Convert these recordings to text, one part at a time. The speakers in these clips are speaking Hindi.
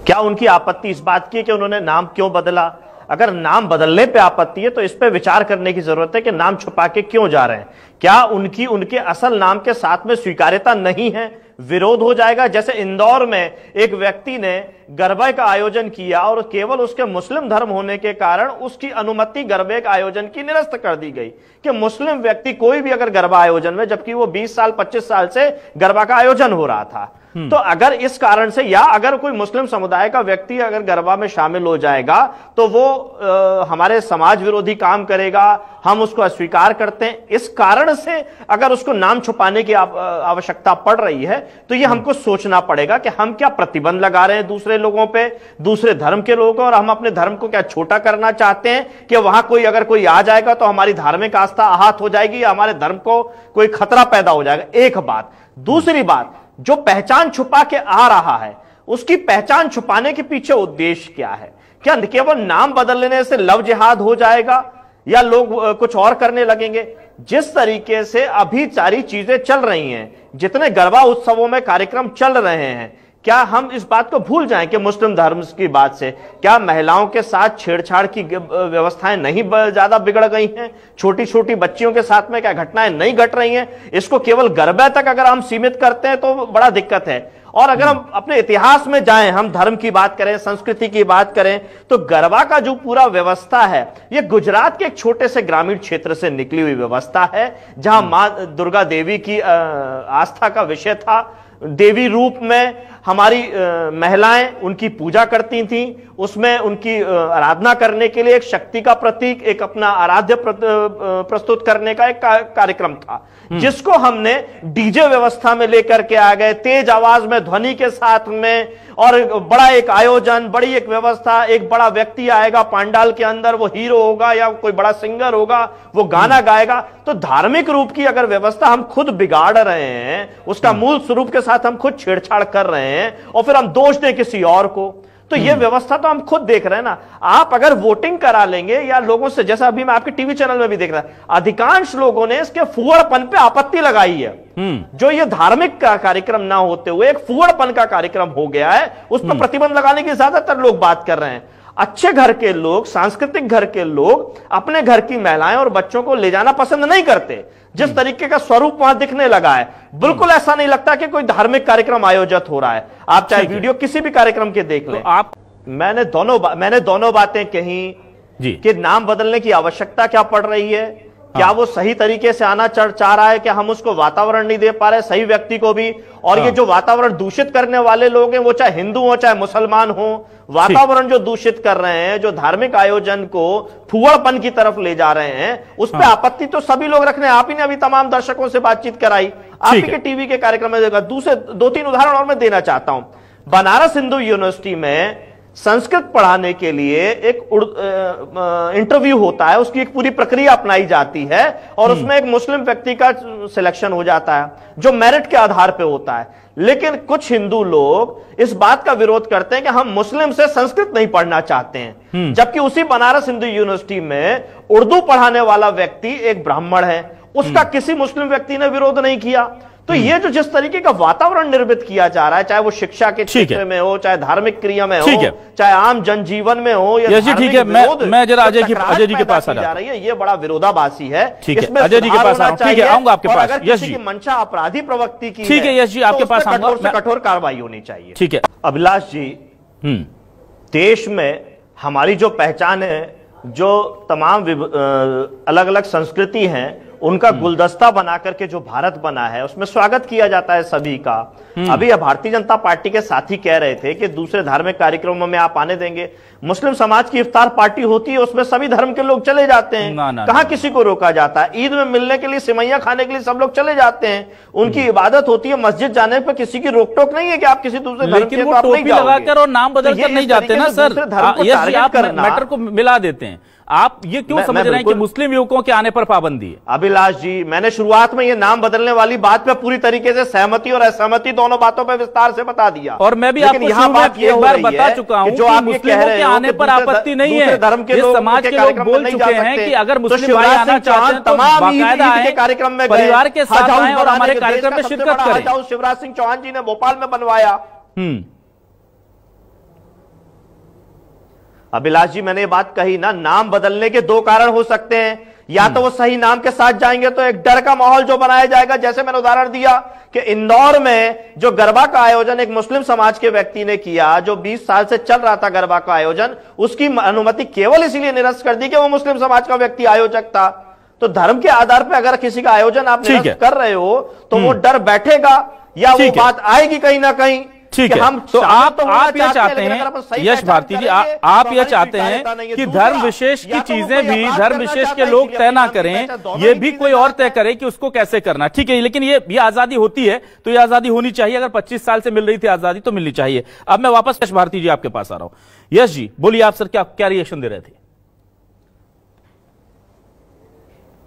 क्या उनकी आपत्ति इस बात की है कि उन्होंने नाम क्यों बदला? अगर नाम बदलने पे आपत्ति है तो इस पे विचार करने की जरूरत है कि नाम छुपा के क्यों जा रहे हैं। क्या उनके असल नाम के साथ में स्वीकार्यता नहीं है? विरोध हो जाएगा। जैसे इंदौर में एक व्यक्ति ने गरबा का आयोजन किया और केवल उसके मुस्लिम धर्म होने के कारण उसकी अनुमति गरबे के आयोजन की निरस्त कर दी गई कि मुस्लिम व्यक्ति कोई भी अगर गरबा आयोजन में, जबकि वो 20 साल 25 साल से गरबा का आयोजन हो रहा था, तो अगर इस कारण से या अगर कोई मुस्लिम समुदाय का व्यक्ति अगर गरबा में शामिल हो जाएगा तो वो हमारे समाज विरोधी काम करेगा, हम उसको अस्वीकार करते हैं। इस कारण से अगर उसको नाम छुपाने की आवश्यकता पड़ रही है तो ये हमको सोचना पड़ेगा कि हम क्या प्रतिबंध लगा रहे हैं दूसरे लोगों पे, दूसरे धर्म के लोगों को, और हम अपने धर्म को क्या छोटा करना चाहते हैं कि वहां अगर कोई आ जाएगा तो हमारी धार्मिक आस्था आहत हो जाएगी या हमारे धर्म को कोई खतरा पैदा हो जाएगा। एक बात। दूसरी बात, जो पहचान छुपा के आ रहा है उसकी पहचान छुपाने के पीछे उद्देश्य क्या है? क्या केवल नाम बदल लेने से लव जिहाद हो जाएगा या लोग कुछ और करने लगेंगे? जिस तरीके से अभी सारी चीजें चल रही हैं, जितने गरबा उत्सवों में कार्यक्रम चल रहे हैं, क्या हम इस बात को भूल जाएं कि मुस्लिम धर्म की बात से क्या महिलाओं के साथ छेड़छाड़ की व्यवस्थाएं नहीं ज्यादा बिगड़ गई हैं? छोटी छोटी बच्चियों के साथ में क्या घटनाएं नहीं घट रही हैं? इसको केवल गरबा तक अगर हम सीमित करते हैं तो बड़ा दिक्कत है। और अगर हम अपने इतिहास में जाएं, हम धर्म की बात करें, संस्कृति की बात करें, तो गरबा का जो पूरा व्यवस्था है यह गुजरात के एक छोटे से ग्रामीण क्षेत्र से निकली हुई व्यवस्था है, जहां मां दुर्गा देवी की आस्था का विषय था। देवी रूप में हमारी महिलाएं उनकी पूजा करती थीं, उसमें उनकी आराधना करने के लिए एक शक्ति का प्रतीक, एक अपना आराध्य प्रस्तुत करने का एक कार्यक्रम था, जिसको हमने डीजे व्यवस्था में लेकर के आ गए, तेज आवाज में, ध्वनि के साथ में, और बड़ा एक आयोजन, बड़ी एक व्यवस्था, एक बड़ा व्यक्ति आएगा पंडाल के अंदर, वो हीरो होगा या कोई बड़ा सिंगर होगा, वो गाना गाएगा। तो धार्मिक रूप की अगर व्यवस्था हम खुद बिगाड़ रहे हैं, उसका मूल स्वरूप के साथ हम खुद छेड़छाड़ कर रहे हैं और फिर हम दोष दें किसी और को, तो ये व्यवस्था तो हम खुद देख रहे हैं ना। आप अगर वोटिंग करा लेंगे या लोगों से, जैसा अभी मैं आपके टीवी चैनल में भी देख रहा, अधिकांश लोगों ने इसके फुहड़पन पे आपत्ति लगाई है। जो ये धार्मिक का कार्यक्रम ना होते हुए एक फुहड़पन का कार्यक्रम हो गया है, उस पर प्रतिबंध लगाने की ज्यादातर लोग बात कर रहे हैं। अच्छे घर के लोग, सांस्कृतिक घर के लोग अपने घर की महिलाएं और बच्चों को ले जाना पसंद नहीं करते। जिस तरीके का स्वरूप वहां दिखने लगा है, बिल्कुल ऐसा नहीं लगता कि कोई धार्मिक कार्यक्रम आयोजित हो रहा है। आप चाहे वीडियो किसी भी कार्यक्रम के देख लें। मैंने दोनों बातें कही जी कि नाम बदलने की आवश्यकता क्या पड़ रही है, क्या वो सही तरीके से आना चाह रहा है, क्या हम उसको वातावरण नहीं दे पा रहे सही व्यक्ति को भी, और ये जो वातावरण दूषित करने वाले लोग हैं, वो चाहे हिंदू हो चाहे मुसलमान हो, वातावरण जो दूषित कर रहे हैं, जो धार्मिक आयोजन को फुहड़पन की तरफ ले जा रहे हैं, उस पर आपत्ति तो सभी लोग रख रहे हैं। आप ही ने अभी तमाम दर्शकों से बातचीत कराई, आप ही के टीवी के कार्यक्रम में देखा। दूसरे 2-3 उदाहरण और मैं देना चाहता हूं। बनारस हिंदू यूनिवर्सिटी में संस्कृत पढ़ाने के लिए एक इंटरव्यू होता है, उसकी एक पूरी प्रक्रिया अपनाई जाती है और उसमें एक मुस्लिम व्यक्ति का सिलेक्शन हो जाता है जो मेरिट के आधार पे होता है। लेकिन कुछ हिंदू लोग इस बात का विरोध करते हैं कि हम मुस्लिम से संस्कृत नहीं पढ़ना चाहते हैं, जबकि उसी बनारस हिंदू यूनिवर्सिटी में उर्दू पढ़ाने वाला व्यक्ति एक ब्राह्मण है, उसका किसी मुस्लिम व्यक्ति ने विरोध नहीं किया। तो ये जो जिस तरीके का वातावरण निर्मित किया जा रहा है, चाहे वो शिक्षा के क्षेत्र में हो, चाहे धार्मिक क्रिया में हो, चाहे आम जनजीवन में हो, या ठीक है, मैं जरा अजय जी के पास जा रही है, ये बड़ा विरोधाभासी है। इसमें अजय जी के पास आऊंगा आपके पास। अगर किसी की मंशा अपराधी प्रवृत्ति की, ठीक है यश जी आपके पास आऊंगा, कठोर कार्रवाई होनी चाहिए। ठीक है अभिलाष जी, देश में हमारी जो पहचान है, जो तमाम अलग अलग संस्कृति हैं, उनका गुलदस्ता बना करके जो भारत बना है, उसमें स्वागत किया जाता है सभी का। अभी भारतीय जनता पार्टी के साथी कह रहे थे कि दूसरे धार्मिक कार्यक्रमों में आप आने देंगे। मुस्लिम समाज की इफ्तार पार्टी होती है, उसमें सभी धर्म के लोग चले जाते हैं, कहां किसी को रोका जाता है। ईद में मिलने के लिए, सिमैया खाने के लिए सब लोग चले जाते हैं, उनकी इबादत होती है। मस्जिद जाने पर किसी की रोक टोक नहीं है कि आप किसी दूसरे धर्म के आप नहीं लगाकर और नाम बदल कर नहीं जाते ना सर। आप मैटर को मिला देते हैं। आप ये क्यों समझ रहे हैं कि मुस्लिम युवकों के आने पर पाबंदी है? अभिलाष जी, मैंने शुरुआत में ये नाम बदलने वाली बात पे पूरी तरीके से सहमति और असहमति दोनों बातों पे विस्तार से बता दिया, और मैं भी आपको यहाँ बात एक बार बता चुका हूँ कि मुस्लिमों के आने पर आपत्ति नहीं है। धर्म के लोग, समाज के लोग बोल चुके हैं कि अगर मुस्लिम भाई आना चाहते हैं तो बाकायदा आए, कार्यक्रम में परिवार के साथ आए और हमारे कार्यक्रम में शिरकत करें। शिवराज सिंह चौहान जी ने भोपाल में बनवाया, अभिलाष जी, मैंने ये बात कही ना, नाम बदलने के दो कारण हो सकते हैं। या तो वो सही नाम के साथ जाएंगे तो एक डर का माहौल जो बनाया जाएगा, जैसे मैंने उदाहरण दिया कि इंदौर में जो गरबा का आयोजन एक मुस्लिम समाज के व्यक्ति ने किया, जो 20 साल से चल रहा था गरबा का आयोजन, उसकी अनुमति केवल इसीलिए निरस्त कर दी कि वो मुस्लिम समाज का व्यक्ति आयोजक था। तो धर्म के आधार पर अगर किसी का आयोजन आप निरस्त कर रहे हो तो वो डर बैठेगा या वो बात आएगी कहीं ना कहीं। ठीक है, तो आप यह चाहते हैं यश भारती जी, आप यह चाहते हैं कि धर्म विशेष की चीजें भी धर्म विशेष के लोग तय ना करें, ये भी कोई और तय करे कि उसको कैसे करना। ठीक है, लेकिन ये आजादी होती है तो ये आजादी होनी चाहिए। अगर 25 साल से मिल रही थी आजादी तो मिलनी चाहिए। अब मैं वापस यश भारती जी आपके पास आ रहा हूं। यश जी बोलिए, आप सर क्या रिएक्शन दे रहे थे?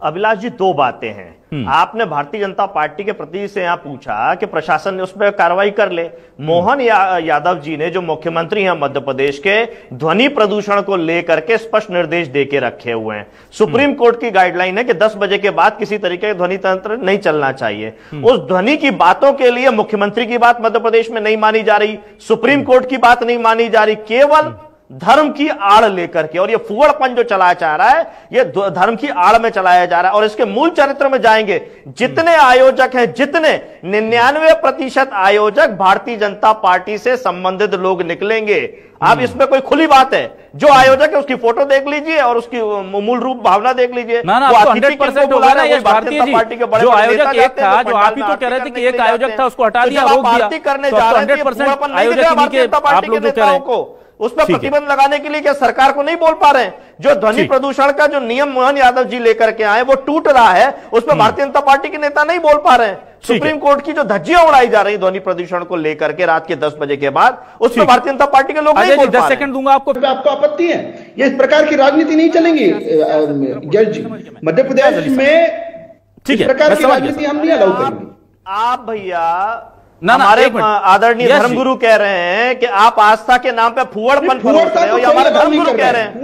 अभिलाष जी, दो बातें हैं। आपने भारतीय जनता पार्टी के प्रतिनिधि से यहां पूछा कि प्रशासन ने उस पर कार्रवाई कर ले। मोहन यादव जी ने, जो मुख्यमंत्री हैं मध्य प्रदेश के, ध्वनि प्रदूषण को लेकर के स्पष्ट निर्देश देके रखे हुए हैं। सुप्रीम कोर्ट की गाइडलाइन है कि 10 बजे के बाद किसी तरीके का ध्वनि तंत्र नहीं चलना चाहिए। उस ध्वनि की बातों के लिए मुख्यमंत्री की बात मध्य प्रदेश में नहीं मानी जा रही, सुप्रीम कोर्ट की बात नहीं मानी जा रही, केवल धर्म की आड़ लेकर के। और ये फुगड़पन जो चलाया जा रहा है, ये धर्म की आड़ में चलाया जा रहा है। और इसके मूल चरित्र में जाएंगे, जितने आयोजक हैं, जितने 99% आयोजक भारतीय जनता पार्टी से संबंधित लोग निकलेंगे। आप इसमें कोई खुली बात है, जो आयोजक है उसकी फोटो देख लीजिए और उसकी मूल रूप भावना देख लीजिए। ना 100% होगा ना। भारतीय जी, जो आयोजक एक था, जो आप ही तो कह रहे थे कि एक आयोजक था, उसको हटा दिया, रोक दिया, करने जा रहे हैं, 100% आयोजक आप लोग जो कह रहे हैं उस पर प्रतिबंध लगाने के लिए क्या सरकार को नहीं बोल पा रहे हैं? जो ध्वनि प्रदूषण का जो नियम मोहन यादव जी लेकर के आए वो टूट रहा है, उस पर भारतीय जनता पार्टी के नेता नहीं बोल पा रहे हैं। सुप्रीम कोर्ट की जो धज्जियां उड़ाई जा रही ध्वनि प्रदूषण को लेकर के रात के 10 बजे के बाद, उस पर भारतीय जनता पार्टी के लोग नहीं बोल पा रहे हैं। 10 सेकंड दूंगा आपको। आपको आपत्ति है? ये इस प्रकार की राजनीति नहीं चलेंगी जज जी। मध्य प्रदेश में इस प्रकार की राजनीति हम नहीं अलाउ करेंगे। आप भैया हमारे आदरणीय धर्मगुरु कह रहे हैं कि आप आस्था के नाम पे फुगड़पन परोस रहे हो, या हमारे धर्मगुरु कह रहे हैं।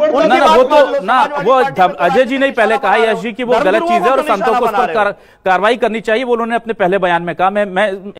वो अजय जी ने पहले कहा यश जी की वो गलत चीज है और संतों को उस पर कार्रवाई करनी चाहिए, वो उन्होंने अपने पहले बयान में कहा। मैं